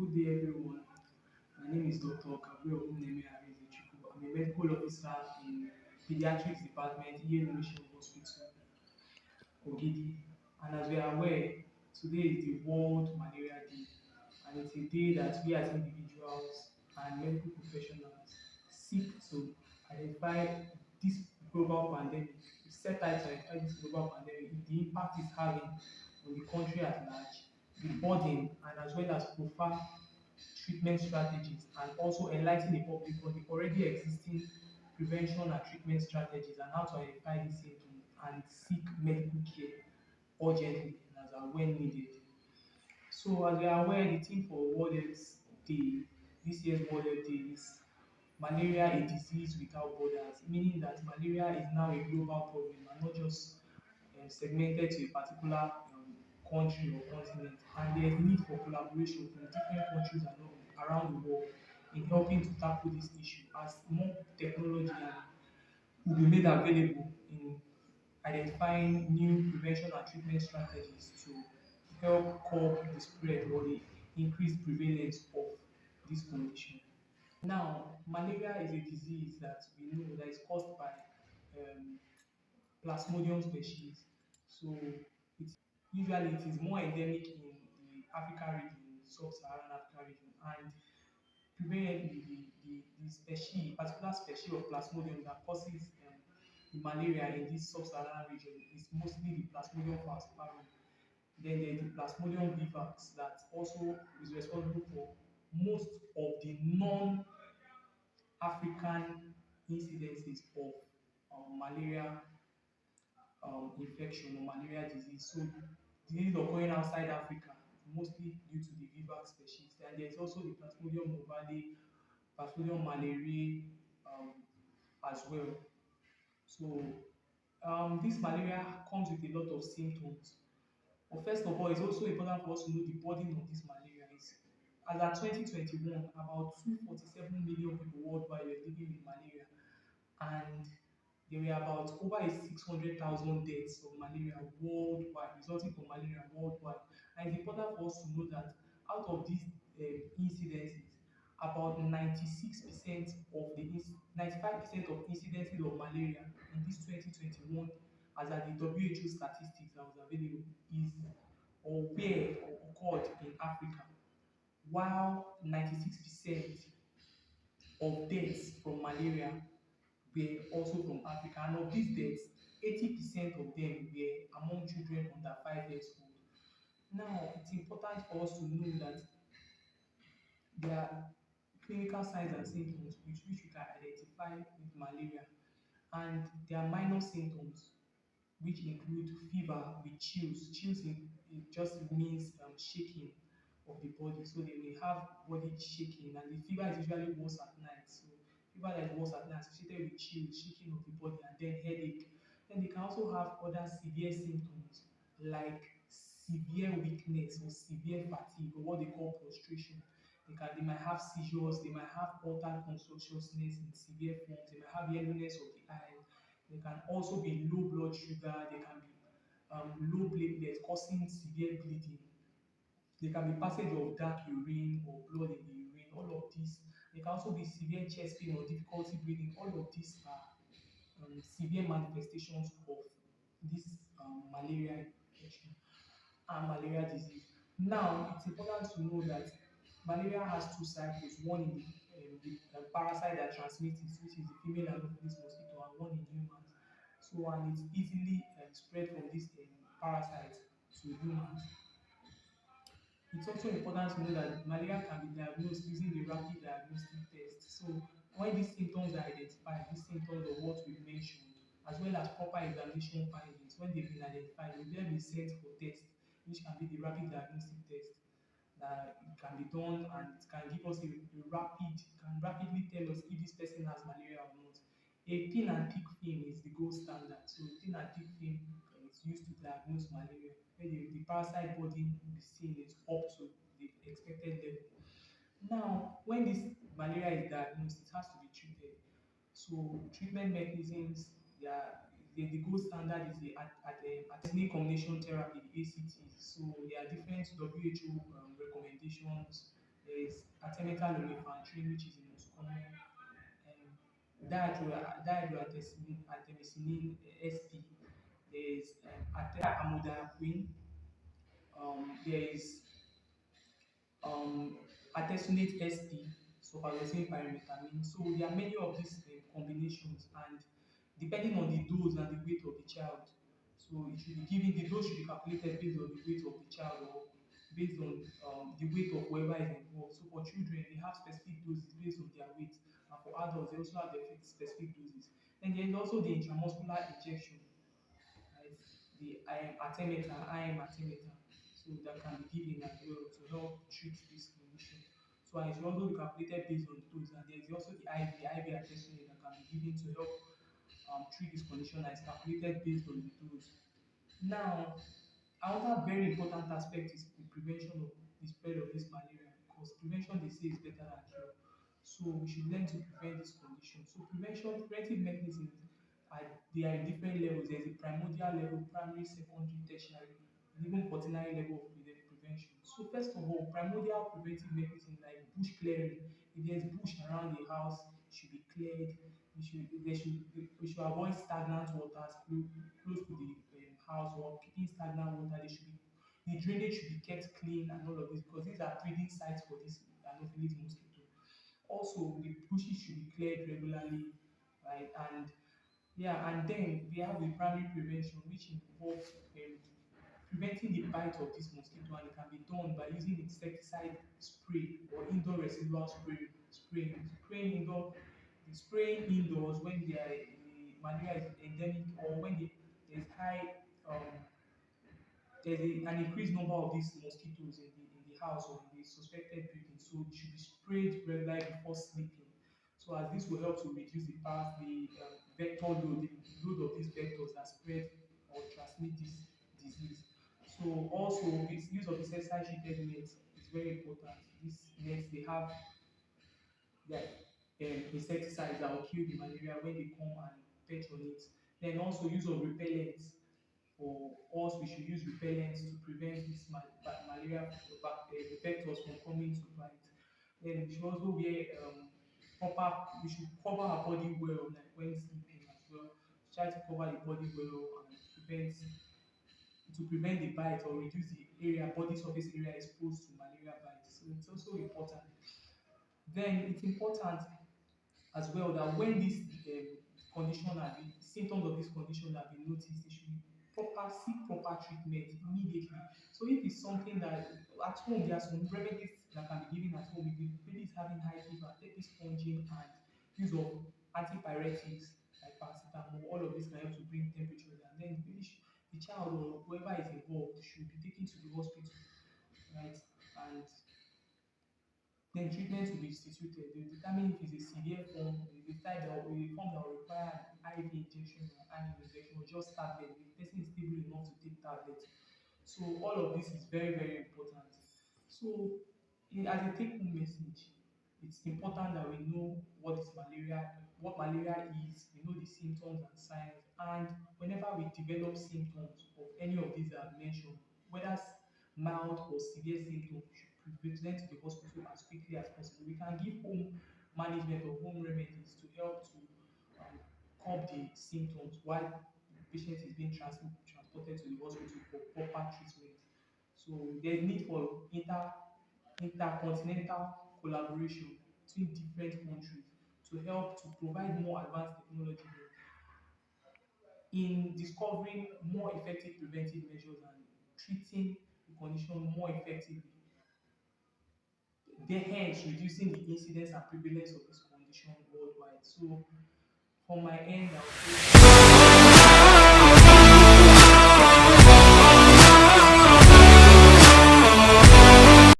Good day, everyone. My name is Dr. Kabwe Ogunleme Adezechiku. I'm a medical officer in Pediatrics Department, Yale Mission Hospital, Ogidi. And as we are aware, today is the World Malaria Day, and it's a day that we as individuals and medical professionals seek to identify this global pandemic, we set out to identify this global pandemic, the impact it's having on the country at large, the burden, and as well as profile treatment strategies, and also enlighten the public on the already existing prevention and treatment strategies and how to identify these symptoms and seek medical care urgently and as and when needed. So as we are aware, the theme for World Health Day, this year's World Health Day is malaria a disease without borders, meaning that malaria is now a global problem and not just segmented to a particular country or continent. And there is need for collaboration from different countries around the world in helping to tackle this issue as more technology will be made available in identifying new prevention and treatment strategies to help curb the spread or the increased prevalence of this condition. Now, malaria is a disease that we know that is caused by um, Plasmodium species. So usually it is more endemic in the Africa region, sub-Saharan Africa region, and prevalently the species, particular species of Plasmodium that causes the malaria in this sub-Saharan region is mostly the Plasmodium falciparum. Then there's the Plasmodium vivax that also is responsible for most of the non-African incidences of malaria infection or malaria disease. So disease occurring outside Africa, mostly due to the vivax species. And there's also the Plasmodium ovale, Plasmodium malariae as well. So this malaria comes with a lot of symptoms. But first of all, it's also important for us to know the burden of this malaria. As at 2021, about 247 million people worldwide were living with malaria, and there were about over 600,000 deaths of malaria worldwide, resulting from malaria worldwide. And it's important for us to know that out of these incidences, about 96% of 95% of incidences of malaria in this 2021, as at the WHO statistics that was available, is or were or occurred in Africa, while 96% of deaths from malaria were also from Africa. And of these deaths, 80% of them were among children under 5 years old. Now, it's important for us to know that there are clinical signs and symptoms which we can identify with malaria, and there are minor symptoms which include fever with chills. Chills it just means shaking of the body. So they may have body shaking, and the fever is usually worse at night. So fever that is worse at night associated with chills, shaking of the body, and then headache. Then they can also have other severe symptoms like severe weakness or severe fatigue or what they call prostration. They might have seizures, they might have altered consciousness in severe forms, they might have yellowness of the eyes, they can also be low blood sugar, they can be low platelets causing severe bleeding. There can be passage of dark urine or blood in the urine. All of these. There can also be severe chest pain or difficulty breathing. All of these are severe manifestations of this malaria infection and malaria disease. Now, it's important to know that malaria has two cycles, one in the parasite that transmits it, which is the female Anopheles mosquito, and one in humans. So, and it's easily spread from this parasite to humans. It's also important to know that malaria can be diagnosed using the rapid diagnostic test. So when these symptoms are identified, these symptoms of what we've mentioned, as well as proper examination findings, when they've been identified, they'll then be sent for test, which can be the rapid diagnostic test that it can be done and it can give us can rapidly tell us if this person has malaria or not. A thin and thick film is the gold standard. So thin and thick film is used to diagnose malaria, where the parasite body will be seen is up to the expected level. Now, when this malaria is diagnosed, it has to be treated. So treatment mechanisms, the gold standard is the artesunate combination therapy, the ACT. So there are different WHO recommendations There's artemether lumefantrine, which is the most common. Dihydroartemisinin (SP). There's amodiaquine. There is um, artesunate SP, sulfadoxine pyrimethamine. So there are many of these combinations, and depending on the dose and the weight of the child, so it should be given. The dose should be calculated based on the weight of the child or based on the weight of whoever is involved. So for children, they have specific doses based on their weight, and for adults, they also have their specific doses. Then there is also the intramuscular injection, right? The artemether, IM artemether, so that can be given as well to help treat this condition. So and it should also be calculated based on dose. And there is also the IV artesunate that can be given to help treat this condition and is calculated based on the dose. Now, another very important aspect is the prevention of the spread of this malaria, because prevention they say is better than cure. So we should learn to prevent this condition. So preventive mechanisms are they are in different levels. There's a primordial level, primary, secondary, tertiary, and even quaternary level of prevention. So first of all, primordial preventive mechanisms like bush clearing. If there's bush around the house, it should be cleared. We should avoid stagnant waters close to the house, or keeping stagnant water. The drainage should be kept clean and all of this, because these are breeding sites for this Anopheles mosquito. Also, the bushes should be cleared regularly, right? And yeah, and then we have the primary prevention, which involves preventing the bite of this mosquito, and it can be done by using insecticide spray or indoor residual spraying spraying indoors when the malaria is endemic, or when there's high an increased number of these mosquitoes in the house or in the suspected building. So it should be sprayed regularly before sleeping. So as this will help to reduce the vector load, the load of these vectors that spread or transmit this disease. So also this use of insecticide treated nets is very important. These nets they have that insecticides that will kill the malaria when they come and perch on it. Then also use of repellents. For us, we should use repellents to prevent this malaria vectors from coming to bite. Then we should also wear we should cover our body well, like when sleeping as well. Try to cover the body well and prevent the bite or reduce the body surface area exposed to malaria bites. So it's also important. Then it's important as well that when this condition have been symptoms of this condition have been noticed, they should seek proper treatment immediately. So if it's something that at home there are some remedies that can be given at home. If the baby is having high fever, take this sponging and use of antipyretics like paracetamol. All of this can help to bring temperature down. Then the child or whoever is involved should be taken to the hospital, right? And then treatment will be instituted. They will determine if it's a severe form, the type that will, a form that will require an IV injection or an IV injection, or just tablet. If the person is stable enough to take tablets. So all of this is very, very important. So as a take-home message, it's important that we know what malaria is, we know the symptoms and signs, and whenever we develop symptoms of any of these that I've mentioned, whether mild or severe symptoms, we should present to the hospital as quickly as possible. We can give home management or home remedies to help to curb the symptoms while the patient is being transported to the hospital for proper treatment. So there's need for intercontinental collaboration between different countries to help to provide more advanced technology in discovering more effective preventive measures and treating the condition more effectively, hence reducing the incidence and prevalence of this condition worldwide. So from my end, I would say